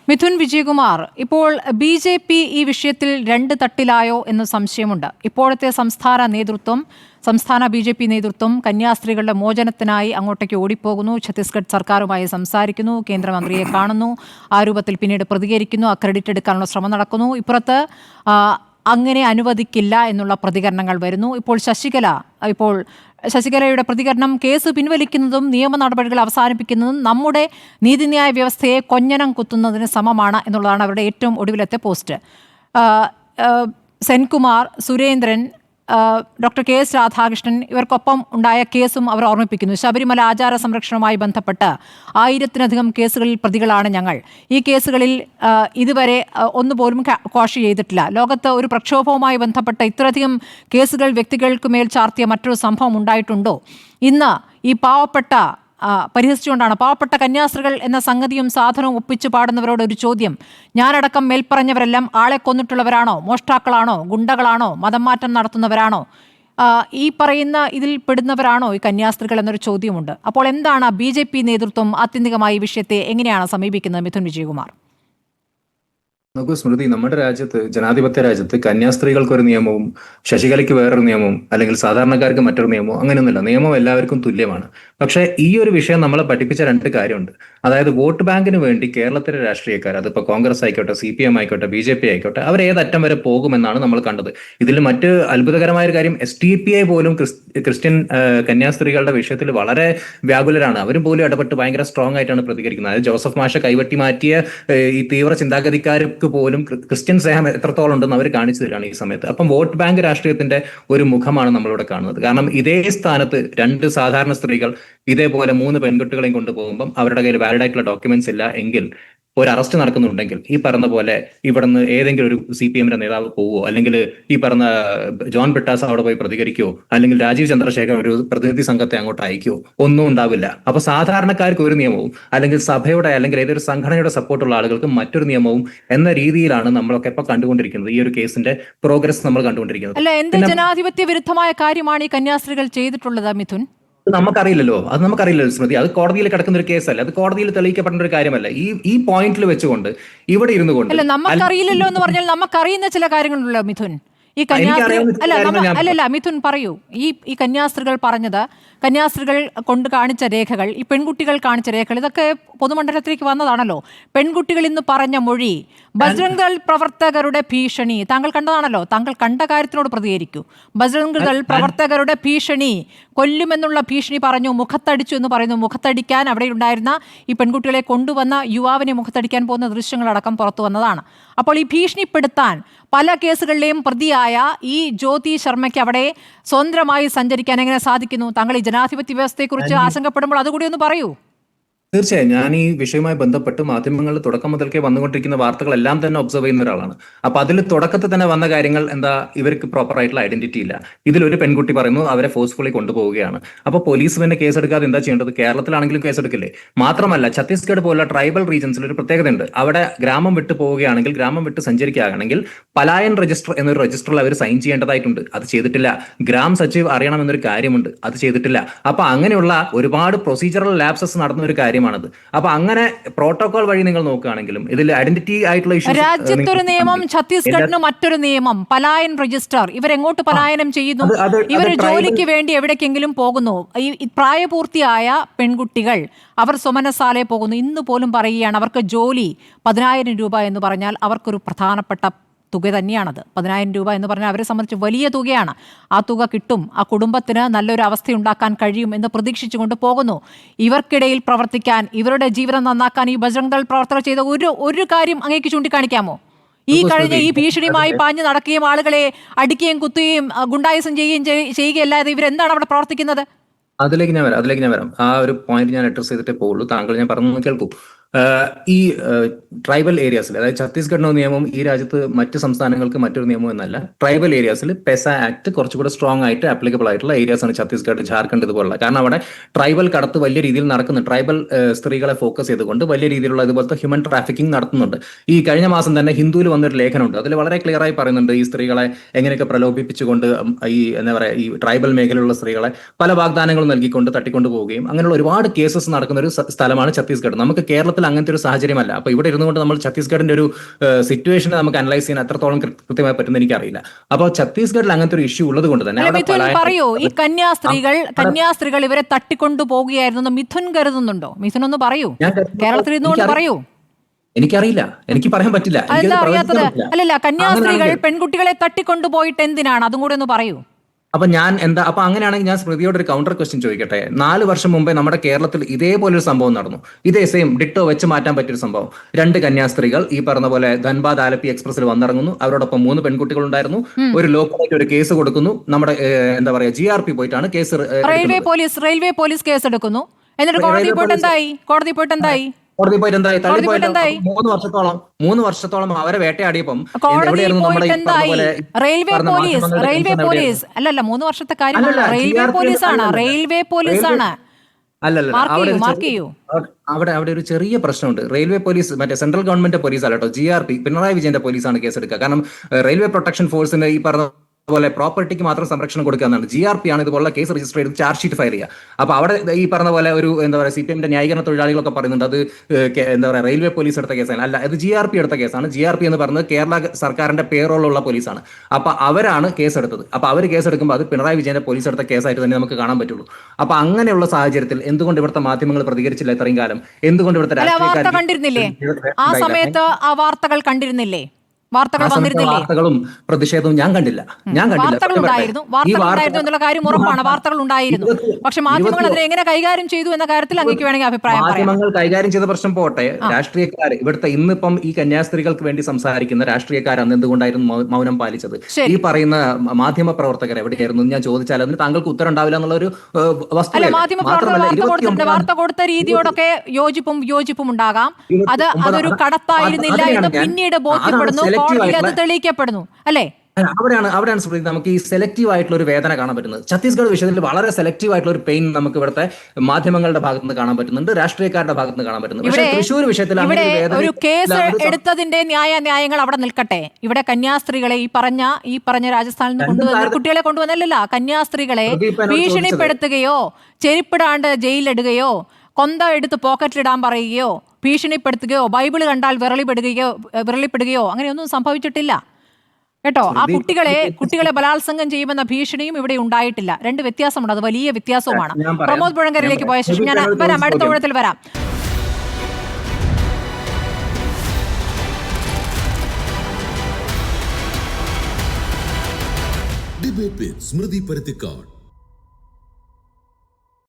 മിഥുൻ വിജയകുമാർ, ഇപ്പോൾ BJP ഈ വിഷയത്തിൽ രണ്ട് തട്ടിലായോ എന്ന് സംശയമുണ്ട്. ഇപ്പോഴത്തെ സംസ്ഥാന BJP നേതൃത്വം കന്യാസ്ത്രീകളുടെ മോചനത്തിനായി അങ്ങോട്ടേക്ക് ഓടിപ്പോകുന്നു. ഛത്തീസ്ഗഡ് സർക്കാരുമായി സംസാരിക്കുന്നു, കേന്ദ്രമന്ത്രിയെ കാണുന്നു, ആ രൂപത്തിൽ പിന്നീട് പ്രതികരിക്കുന്നു, അക്രഡിറ്റ് എടുക്കാനുള്ള ശ്രമം നടക്കുന്നു. ഇപ്പുറത്ത് അങ്ങനെ അനുവദിക്കില്ല എന്നുള്ള പ്രതികരണങ്ങൾ വരുന്നു. ഇപ്പോൾ ശശികലയുടെ പ്രതികരണം കേസ് പിൻവലിക്കുന്നതും നിയമ നടപടികൾ അവസാനിപ്പിക്കുന്നതും നമ്മുടെ നീതിന്യായ വ്യവസ്ഥയെ കൊഞ്ഞനം കുത്തുന്നതിന് സമമാണ് എന്നുള്ളതാണ് അവരുടെ ഏറ്റവും ഒടുവിലത്തെ post. Senkumar, Surendran, doctor KS Radhakrishnan ഇവർക്കൊപ്പം ഉണ്ടായ കേസും അവർ ഓർമ്മിപ്പിക്കുന്നു. ശബരിമല ആചാര സംരക്ഷണവുമായി ബന്ധപ്പെട്ട് 1000-ലധികം കേസുകളിൽ പ്രതികളാണ് ഞങ്ങൾ. ഈ കേസുകളിൽ ഇതുവരെ ഒന്നുപോലും ക്വാഷ് ചെയ്തിട്ടില്ല. ലോകത്ത് ഒരു പ്രക്ഷോഭവുമായി ബന്ധപ്പെട്ട ഇത്രയധികം കേസുകൾ വ്യക്തികൾക്ക് മേൽ ചാർത്തിയ മറ്റൊരു സംഭവം ഉണ്ടായിട്ടുണ്ടോ? ഇന്ന് ഈ പരിഹസിച്ചുകൊണ്ടാണ് പാവപ്പെട്ട കന്യാസ്ത്രീകൾ എന്ന സംഗതിയും സാധനവും ഒപ്പിച്ച് പാടുന്നവരോട് ഒരു ചോദ്യം. ഞാനടക്കം മേൽപ്പറഞ്ഞവരെല്ലാം ആളെ കൊന്നിട്ടുള്ളവരാണോ, മോഷ്ടാക്കളാണോ, ഗുണ്ടകളാണോ, മതം മാറ്റം നടത്തുന്നവരാണോ, ഈ പറയുന്ന ഇതിൽ പെടുന്നവരാണോ ഈ കന്യാസ്ത്രീകൾ എന്നൊരു ചോദ്യമുണ്ട്. അപ്പോൾ എന്താണ് BJP നേതൃത്വം ആത്യന്തികമായി ഈ വിഷയത്തെ എങ്ങനെയാണ് സമീപിക്കുന്നത്? മിഥുൻ വിജയകുമാർ. നോക്കൂ സ്മൃതി, നമ്മുടെ രാജ്യത്ത്, ജനാധിപത്യ രാജ്യത്ത് കന്യാസ്ത്രീകൾക്ക് ഒരു നിയമവും ശശികലയ്ക്ക് വേറൊരു നിയമവും അല്ലെങ്കിൽ സാധാരണക്കാർക്ക് മറ്റൊരു നിയമവും അങ്ങനെയൊന്നുമില്ല. നിയമം എല്ലാവർക്കും തുല്യമാണ്. പക്ഷേ ഈ ഒരു വിഷയം നമ്മളെ പഠിപ്പിച്ച രണ്ട് കാര്യമുണ്ട്. അതായത് വോട്ട് ബാങ്കിന് വേണ്ടി കേരളത്തിലെ രാഷ്ട്രീയക്കാർ, അതിപ്പോൾ കോൺഗ്രസ് ആയിക്കോട്ടെ, CPM ആയിക്കോട്ടെ, BJP ആയിക്കോട്ടെ, അവർ ഏതറ്റം വരെ പോകുമെന്നാണ് നമ്മൾ കണ്ടത്. ഇതിൽ മറ്റ് അത്ഭുതകരമായ ഒരു കാര്യം, SDPI പോലും ക്രിസ്ത്യൻ കന്യാസ്ത്രീകളുടെ വിഷയത്തിൽ വളരെ വ്യാകുലരാണ്. അവരും പോലും ഇടപെട്ട് ഭയങ്കര സ്ട്രോങ് ആയിട്ടാണ് പ്രതികരിക്കുന്നത്. അതായത് ജോസഫ് മാഷ കൈവട്ടി മാറ്റിയ ഈ തീവ്ര ചിന്താഗതിക്കാർക്ക് പോലും ക്രിസ്ത്യൻ സ്നേഹം എത്രത്തോളം ഉണ്ടെന്ന് അവർ കാണിച്ചു തരാണ് ഈ സമയത്ത്. അപ്പം വോട്ട് ബാങ്ക് രാഷ്ട്രീയത്തിന്റെ ഒരു മുഖമാണ് നമ്മളിവിടെ കാണുന്നത്. കാരണം ഇതേ സ്ഥാനത്ത് രണ്ട് സാധാരണ സ്ത്രീകൾ ഇതേപോലെ 3 പെൺകുട്ടികളെയും കൊണ്ടുപോകുമ്പം അവരുടെ കയ്യിൽ വാലിഡ് ആയിട്ടുള്ള ഡോക്യുമെന്റ്സ് ഇല്ല എങ്കിൽ, ഒരു അറസ്റ്റ് നടക്കുന്നുണ്ടെങ്കിൽ, ഈ പറഞ്ഞ പോലെ ഇവിടുന്ന് ഏതെങ്കിലും ഒരു CPM-ന്റെ നേതാവ് പോവോ, അല്ലെങ്കിൽ ഈ പറഞ്ഞ ജോൺ ബ്രിട്ടാസ് അവിടെ പോയി പ്രതികരിക്കുവോ, അല്ലെങ്കിൽ രാജീവ് ചന്ദ്രശേഖർ ഒരു പ്രതിനിധി സംഘത്തെ അങ്ങോട്ട് അയക്കുവോ, ഒന്നും ഉണ്ടാവില്ല. അപ്പൊ സാധാരണക്കാർക്ക് ഒരു നിയമവും, അല്ലെങ്കിൽ സഭയുടെ അല്ലെങ്കിൽ ഏതൊരു സംഘടനയുടെ സപ്പോർട്ടുള്ള ആളുകൾക്ക് മറ്റൊരു നിയമവും എന്ന രീതിയിലാണ് നമ്മളൊക്കെ ഇപ്പൊ കണ്ടുകൊണ്ടിരിക്കുന്നത്. ഈ ഒരു കേസിന്റെ പ്രോഗ്രസ് നമ്മൾ കണ്ടുകൊണ്ടിരിക്കുന്നത്. അല്ല, എന്ത് ജനാധിപത്യ വിരുദ്ധമായ കാര്യമാണ് ഈ കന്യാസ്ത്രീകൾ ചെയ്തിട്ടുള്ളത് മിഥുൻ? നമുക്കറിയില്ലല്ലോ സ്മൃതി. അത് കോടതിയിൽ കിടക്കുന്ന ഒരു കേസല്ല, അത് കോടതിയിൽ തെളിയിക്കപ്പെടേണ്ട ഒരു കാര്യമല്ല. ഈ പോയിന്റിൽ വെച്ചുകൊണ്ട് ഇവിടെ ഇരുന്നു കൊണ്ട് അല്ല, നമുക്കറിയില്ലല്ലോ എന്ന് പറഞ്ഞാൽ നമുക്കറിയുന്ന ചില കാര്യങ്ങളുണ്ടല്ലോ മിഥുൻ. ഈ മിഥുൻ പറയൂ. ഈ കന്യാസ്ത്രീകൾ പറഞ്ഞത്, കന്യാസ്ത്രീകൾ കൊണ്ട് കാണിച്ച രേഖകൾ, ഈ പെൺകുട്ടികൾ കാണിച്ച രേഖകൾ, ഇതൊക്കെ പൊതുമണ്ഡലത്തിലേക്ക് വന്നതാണല്ലോ. പെൺകുട്ടികൾ ഇന്ന് പറഞ്ഞ മൊഴി, ബജ്രംഗ് ദൾ പ്രവർത്തകരുടെ ഭീഷണി താങ്കൾ കണ്ടതാണല്ലോ. താങ്കൾ കണ്ട കാര്യത്തിനോട് പ്രതികരിക്കൂ. ബജ്രംഗ് ദൾ പ്രവർത്തകരുടെ ഭീഷണി, കൊല്ലുമെന്നുള്ള ഭീഷണി പറഞ്ഞു, മുഖത്തടിച്ചു എന്ന് പറയുന്നു. മുഖത്തടിക്കാൻ അവിടെ ഉണ്ടായിരുന്ന ഈ പെൺകുട്ടികളെ കൊണ്ടുവന്ന യുവാവിനെ മുഖത്തടിക്കാൻ പോകുന്ന ദൃശ്യങ്ങളടക്കം പുറത്തു വന്നതാണ്. അപ്പോൾ ഈ ഭീഷണിപ്പെടുത്താൻ പല കേസുകളിലെയും പ്രതിയായ ഈ ജ്യോതി ശർമ്മയ്ക്ക് അവിടെ സ്വതന്ത്രമായി സഞ്ചരിക്കാൻ എങ്ങനെ സാധിക്കുന്നു? താങ്കൾ ഈ ജനാധിപത്യ വ്യവസ്ഥയെക്കുറിച്ച് ആശങ്കപ്പെടുമ്പോൾ അതുകൂടി ഒന്ന് പറയൂ. തീർച്ചയായും ഞാൻ ഈ വിഷയവുമായി ബന്ധപ്പെട്ട് മാധ്യമങ്ങളിൽ തുടക്കം മുതൽക്കേ വന്നുകൊണ്ടിരിക്കുന്ന വാർത്തകളെല്ലാം തന്നെ ഒബ്സർവ് ചെയ്യുന്ന ഒരാളാണ്. അപ്പൊ അതിൽ തുടക്കത്തിൽ തന്നെ വന്ന കാര്യങ്ങൾ എന്താ, ഇവർക്ക് പ്രോപ്പർ ആയിട്ടുള്ള ഐഡന്റിറ്റി ഇല്ല. ഇതിലൊരു പെൺകുട്ടി പറയുന്നു അവരെ ഫോഴ്സ്ഫുള്ളി കൊണ്ടുപോവുകയാണ്. അപ്പൊ പോലീസ് പിന്നെ കേസെടുക്കാതെ എന്താ ചെയ്യേണ്ടത്? കേരളത്തിലാണെങ്കിലും കേസെടുക്കില്ലേ? മാത്രമല്ല ഛത്തീസ്ഗഡ് പോലുള്ള ട്രൈബൽ റീജൻസിൽ ഒരു പ്രത്യേകത ഉണ്ട്. അവിടെ ഗ്രാമം വിട്ടു പോവുകയാണെങ്കിൽ, ഗ്രാമം വിട്ട് സഞ്ചരിക്കുകയാണെങ്കിൽ പലായൻ രജിസ്റ്റർ എന്നൊരു രജിസ്റ്ററിൽ അവർ സൈൻ ചെയ്യേണ്ടതായിട്ടുണ്ട്. അത് ചെയ്തിട്ടില്ല. ഗ്രാം സച്ചിവ് അറിയണമെന്നൊരു കാര്യമുണ്ട്, അത് ചെയ്തിട്ടില്ല. അപ്പൊ അങ്ങനെയുള്ള ഒരുപാട് പ്രൊസീജറൽ ലാപ്സസ് നടന്ന ഒരു കാര്യമാണത്. അപ്പൊ അങ്ങനെ പ്രോട്ടോകോൾ വഴി നിങ്ങൾ നോക്കുകയാണെങ്കിലും ഇതിൽ ഐഡന്റിറ്റി ആയിട്ടുള്ള ഇഷ്യൂസ്, രാജ്യത്തൊരു നിയമം, ഛത്തീസ്ഗഡിന് മറ്റൊരു നിയമം, പലായൻ രജിസ്റ്റർ. ഇവരെങ്ങോട്ട് പലായനം ചെയ്യുന്നു? ഇവർ ജോലിക്ക് വേണ്ടി എവിടേക്കെങ്കിലും പോകുന്നു. ഈ പ്രായപൂർത്തിയായ പെൺകുട്ടികൾ അവർ സ്വമനസാലെ പോകുന്നു. ഇന്ന് പോലും പറയുകയാണ് അവർക്ക് ജോലി 10,000 രൂപ എന്ന് പറഞ്ഞാൽ അവർക്കൊരു പ്രധാനപ്പെട്ട തുക തന്നെയാണത്. 10,000 രൂപ എന്ന് പറഞ്ഞാൽ അവരെ സംബന്ധിച്ച് വലിയ തുകയാണ്. ആ തുക കിട്ടും, ആ കുടുംബത്തിന് നല്ലൊരു അവസ്ഥയുണ്ടാക്കാൻ കഴിയും എന്ന് പ്രതീക്ഷിച്ചുകൊണ്ട് പോകുന്നു. ഇവർക്കിടയിൽ പ്രവർത്തിക്കാൻ, ഇവരുടെ ജീവിതം നന്നാക്കാൻ ഈ ബജ്രംഗ് ദൾ പ്രവർത്തകർ ചെയ്ത ഒരു കാര്യം അങ്ങേക്ക് ചൂണ്ടിക്കാണിക്കാമോ? ഈ കഴിഞ്ഞ ഈ ഭീഷണിയുമായി പാഞ്ഞു നടക്കുകയും ആളുകളെ അടിക്കുകയും കുത്തുകയും ഗുണ്ടായുസം ചെയ്യുകയല്ലാതെ ഇവരെന്താണ് അവിടെ പ്രവർത്തിക്കുന്നത്? അതിലേക്ക് ഞാൻ വരാം. ആ ഒരു പോയിന്റ് ഞാൻ അഡ്രസ് ചെയ്തിട്ടേ പോകുള്ളൂ. താങ്കൾ ഞാൻ പറഞ്ഞു കേൾക്കൂ. ഈ ട്രൈബൽ ഏരിയാസിൽ, അതായത് ഛത്തീസ്ഗഡിന് നിയമം ഈ രാജ്യത്ത് മറ്റ് സംസ്ഥാനങ്ങൾക്ക് മറ്റൊരു നിയമം എന്നല്ല. ട്രൈബൽ ഏരിയാസിൽ പെസ ആക്ട് കുറച്ചുകൂടെ സ്ട്രോങ് ആയിട്ട് ആപ്ലിക്കബിൾ ആയിട്ടുള്ള ഏരിയാസ് ആണ് ഛത്തീസ്ഗഡ്, ജാർഖണ്ഡ് ഇതുപോലുള്ള. കാരണം അവിടെ ട്രൈബൽ കടത്ത് വലിയ രീതിയിൽ നടക്കുന്നു. ട്രൈബൽ സ്ത്രീകളെ ഫോക്കസ് ചെയ്തുകൊണ്ട് വലിയ രീതിയിലുള്ള ഇതുപോലത്തെ ഹ്യൂമൻ ട്രാഫിക്കിംഗ് നടത്തുന്നുണ്ട്. ഈ കഴിഞ്ഞ മാസം തന്നെ ഹിന്ദുവിൽ വന്നൊരു ലേഖനമുണ്ട്. അതിൽ വളരെ ക്ലിയർ ആയി പറയുന്നുണ്ട് ഈ സ്ത്രീകളെ എങ്ങനെയൊക്കെ പ്രലോഭിപ്പിച്ചുകൊണ്ട് ഈ എന്താ പറയുക, ഈ ട്രൈബൽ മേഖലയിലുള്ള സ്ത്രീകളെ പല വാഗ്ദാനങ്ങളും നൽകിക്കൊണ്ട് തട്ടിക്കൊണ്ടു പോവുകയും അങ്ങനെയുള്ള ഒരുപാട് കേസസ് നടക്കുന്ന ഒരു സ്ഥലമാണ് ഛത്തീസ്ഗഡ്. നമുക്ക് കേരളത്തിൽ ഛത്തീസ്ഗഡിൽ അങ്ങനത്തെ ഒരു സാഹചര്യമല്ല. അപ്പൊ ഇവിടെ ഇരുന്നുകൊണ്ട് നമ്മൾ ഛത്തീസ്ഗഡിന്റെ ഒരു സിറ്റുവേഷനെ നമുക്ക് അനലൈസ് ചെയ്യാൻ എത്രത്തോളം കൃത്യമായി പറ്റുന്ന എനിക്കറിയില്ല. അപ്പോൾ ഛത്തീസ്ഗഡിൽ അങ്ങനത്തെ ഒരു ഇഷ്യൂ ഉള്ളത് കൊണ്ട് തന്നെ പറയൂ, ഈ കന്യാസ്ത്രീകൾ ഇവരെ തട്ടിക്കൊണ്ടു പോകുകയായിരുന്നു മിഥുൻ കരുതുന്നുണ്ടോ? മിഥുൻ ഒന്ന് പറയൂ, കേരളത്തിൽ ഇരുന്നുകൊണ്ട് പറയൂ. എനിക്കറിയില്ല, എനിക്ക് പറയാൻ പറ്റില്ല. എന്താ അറിയാത്തത്? അല്ലല്ല, കന്യാസ്ത്രീകൾ പെൺകുട്ടികളെ തട്ടിക്കൊണ്ടുപോയിട്ട് എന്തിനാണ്? അതും കൂടെ ഒന്ന് പറയൂ. അപ്പൊ അങ്ങനെയാണെങ്കിൽ ഞാൻ സ്മൃതിയോട് ഒരു കൗണ്ടർ ക്വസ്റ്റ്യൻ ചോദിക്കട്ടെ. 4 വർഷം മുമ്പേ നമ്മുടെ കേരളത്തിൽ ഇതേപോലൊരു സംഭവം നടന്നു. ഇതേ സെയിം ഡിറ്റോ വെച്ച് മാറ്റാൻ പറ്റിയൊരു സംഭവം. 2 കന്യാസ്ത്രീകൾ ഈ പറഞ്ഞ പോലെ ധൻബാദ് ആലപ്പി എക്സ്പ്രസിൽ വന്നിറങ്ങുന്നു. അവരോടൊപ്പം 3 പെൺകുട്ടികൾ ഉണ്ടായിരുന്നു. ഒരു ലോക്കലായിട്ട് ഒരു കേസ് കൊടുക്കുന്നു. നമ്മുടെ എന്താ പറയാ GRP പോയിട്ടാണ് കേസ്. റെയിൽവേ പോലീസ് കേസ് എടുക്കുന്നു. എന്നിട്ട് കോടതി പോയിട്ട് എന്തായി? കോടതി പോയിട്ട് എന്തായി? തള്ളിപ്പോയിട്ട് 3 വർഷത്തോളം അവരെ വേട്ടയാടിയപ്പം റെയിൽവേ പോലീസ് അല്ലല്ല, 3 വർഷത്തെ കാര്യമല്ല, റെയിൽവേ പോലീസാണ്. അവിടെ ഒരു ചെറിയ പ്രശ്നമുണ്ട്. റെയിൽവേ പോലീസ് മറ്റേ സെൻട്രൽ ഗവൺമെന്റ് പോലീസ് അല്ല കേട്ടോ, GRP പിണറായി വിജയന്റെ പോലീസാണ് കേസെടുക്കുക. കാരണം റെയിൽവേ പ്രൊട്ടക്ഷൻ ഫോഴ്സിന്റെ ഈ പറഞ്ഞ പോലെ പ്രോപ്പർട്ടിക്ക് മാത്രം സംരക്ഷണം കൊടുക്കുക എന്നാണ്. GRP ആണ് ഇതുപോലെ കേസ് രജിസ്റ്റർ ചെയ്ത് ചാർജ് ഷീറ്റ് ഫയൽ ചെയ്യുക. അപ്പൊ അവിടെ ഈ പറഞ്ഞ പോലെ ഒരു എന്താ പറയുക CPMന്റെ ന്യായീകരണ തൊഴിലാളികളൊക്കെ പറയുന്നുണ്ട് അത് എന്താ പറയുക റെയിൽവേ പോലീസ് എടുത്ത കേസാണ്. അല്ല, ഇത് GRP എടുത്ത കേസാണ്. GRP എന്ന് പറയുന്നത് കേരള സർക്കാരിന്റെ പേറോളുള്ള പോലീസാണ്. അപ്പൊ അവരാണ് കേസെടുത്തത്. അപ്പൊ അവർ കേസെടുക്കുമ്പോൾ അത് പിണറായി വിജയന്റെ പോലീസ് എടുത്ത കേസായിട്ട് തന്നെ നമുക്ക് കാണാൻ പറ്റുള്ളൂ. അപ്പൊ അങ്ങനെയുള്ള സാഹചര്യത്തിൽ എന്തുകൊണ്ട് ഇവിടുത്തെ മാധ്യമങ്ങൾ പ്രതികരിച്ചില്ല ഇത്രയും കാലം? എന്തുകൊണ്ട് ഇവിടുത്തെ ആ സമയത്ത് ആ വാർത്തകൾ കണ്ടിരുന്നില്ലേ? വാർത്തകളും പ്രതിഷേധവും ഞാൻ കണ്ടില്ല. വാർത്തകൾ ഉണ്ടായിരുന്നു എന്നുള്ള കാര്യം ഉറപ്പാണ്. വാർത്തകൾ ഉണ്ടായിരുന്നു. പക്ഷെ മാധ്യമങ്ങൾ അതിനെ എങ്ങനെ കൈകാര്യം ചെയ്തു എന്ന കാര്യത്തിൽ അങ്ങേക്ക് വേണമെങ്കിൽ അഭിപ്രായം പറയാം. മാധ്യമങ്ങൾ കൈകാര്യം ചെയ്ത പ്രശ്നം പോട്ടെ, രാഷ്ട്രീയക്കാർ ഇവിടുത്തെ ഇന്നിപ്പം ഈ കന്യാസ്ത്രീകൾക്ക് വേണ്ടി സംസാരിക്കുന്ന രാഷ്ട്രീയക്കാർ അന്ന് എന്തുകൊണ്ടായിരുന്നു മൗനം പാലിച്ചത്? ഈ പറയുന്ന മാധ്യമ പ്രവർത്തകർ എവിടെയായിരുന്നു ഞാൻ ചോദിച്ചാൽ അതിന് താങ്കൾക്ക് ഉത്തരം ഉണ്ടാവില്ല എന്നുള്ളൊരു വസ്തുത. വാർത്ത കൊടുത്ത രീതിയോടൊക്കെ യോജിപ്പും ഉണ്ടാകാം. അതൊരു കടത്തായിരുന്നില്ല എന്ന് പിന്നീട് ബോധ്യപ്പെടുന്നു, കോടതിയിൽ അത് തെളിയിക്കപ്പെടുന്നു അല്ലേ? അവിടെയാണ് സ്മൃതി നമുക്ക് ഈ സെലക്റ്റീവ് ആയിട്ടുള്ള ഒരു വേദന കാണാൻ പറ്റുന്നത്. ഛത്തീസ്ഗഡ് വിഷയത്തിൽ വളരെ സെലക്റ്റീവ് ആയിട്ടുള്ള ഒരു പെയിൻ നമുക്ക് ഇവിടുത്തെ മാധ്യമങ്ങളുടെ ഭാഗത്ത് നിന്ന് കാണാൻ പറ്റുന്നുണ്ട്, രാഷ്ട്രീയക്കാരുടെ ഭാഗത്ത് നിന്ന് കാണാൻ പറ്റുന്നുണ്ട്. പക്ഷേ തൃശ്ശൂർ വിഷയത്തിൽ ഒരു കേസ് എടുത്തതിന്റെ ന്യായങ്ങൾ അവിടെ നിൽക്കട്ടെ. ഇവിടെ കന്യാസ്ത്രീകളെ ഈ പറഞ്ഞ രാജസ്ഥാനിൽ നിന്ന് കൊണ്ടുവന്ന കുട്ടികളെ കൊണ്ടുവന്നല്ല, കന്യാസ്ത്രീകളെ ഭീഷണിപ്പെടുത്തുകയോ ചെരുപ്പിടാണ്ട് ജയിലിലിടുകയോ കൊന്ത എടുത്ത് പോക്കറ്റിലിടാൻ പറയുകയോ ഭീഷണിപ്പെടുത്തുകയോ ബൈബിൾ കണ്ടാൽ വിരളിപ്പെടുകയോ അങ്ങനെയൊന്നും സംഭവിച്ചിട്ടില്ല കേട്ടോ. ആ കുട്ടികളെ ബലാത്സംഗം ചെയ്യുമെന്ന ഭീഷണിയും ഇവിടെ ഉണ്ടായിട്ടില്ല. 2 വ്യത്യാസമുണ്ട്, അത് വലിയ വ്യത്യാസവുമാണ്. പ്രമോദ് പുഴങ്കരയിലേക്ക് പോയ ശേഷം ഞാൻ വരാം, അടുത്ത ഊഴത്തിൽ വരാം. ഡിബേറ്റ് വിത്ത് സ്മൃതി പരുത്തിക്കാട്.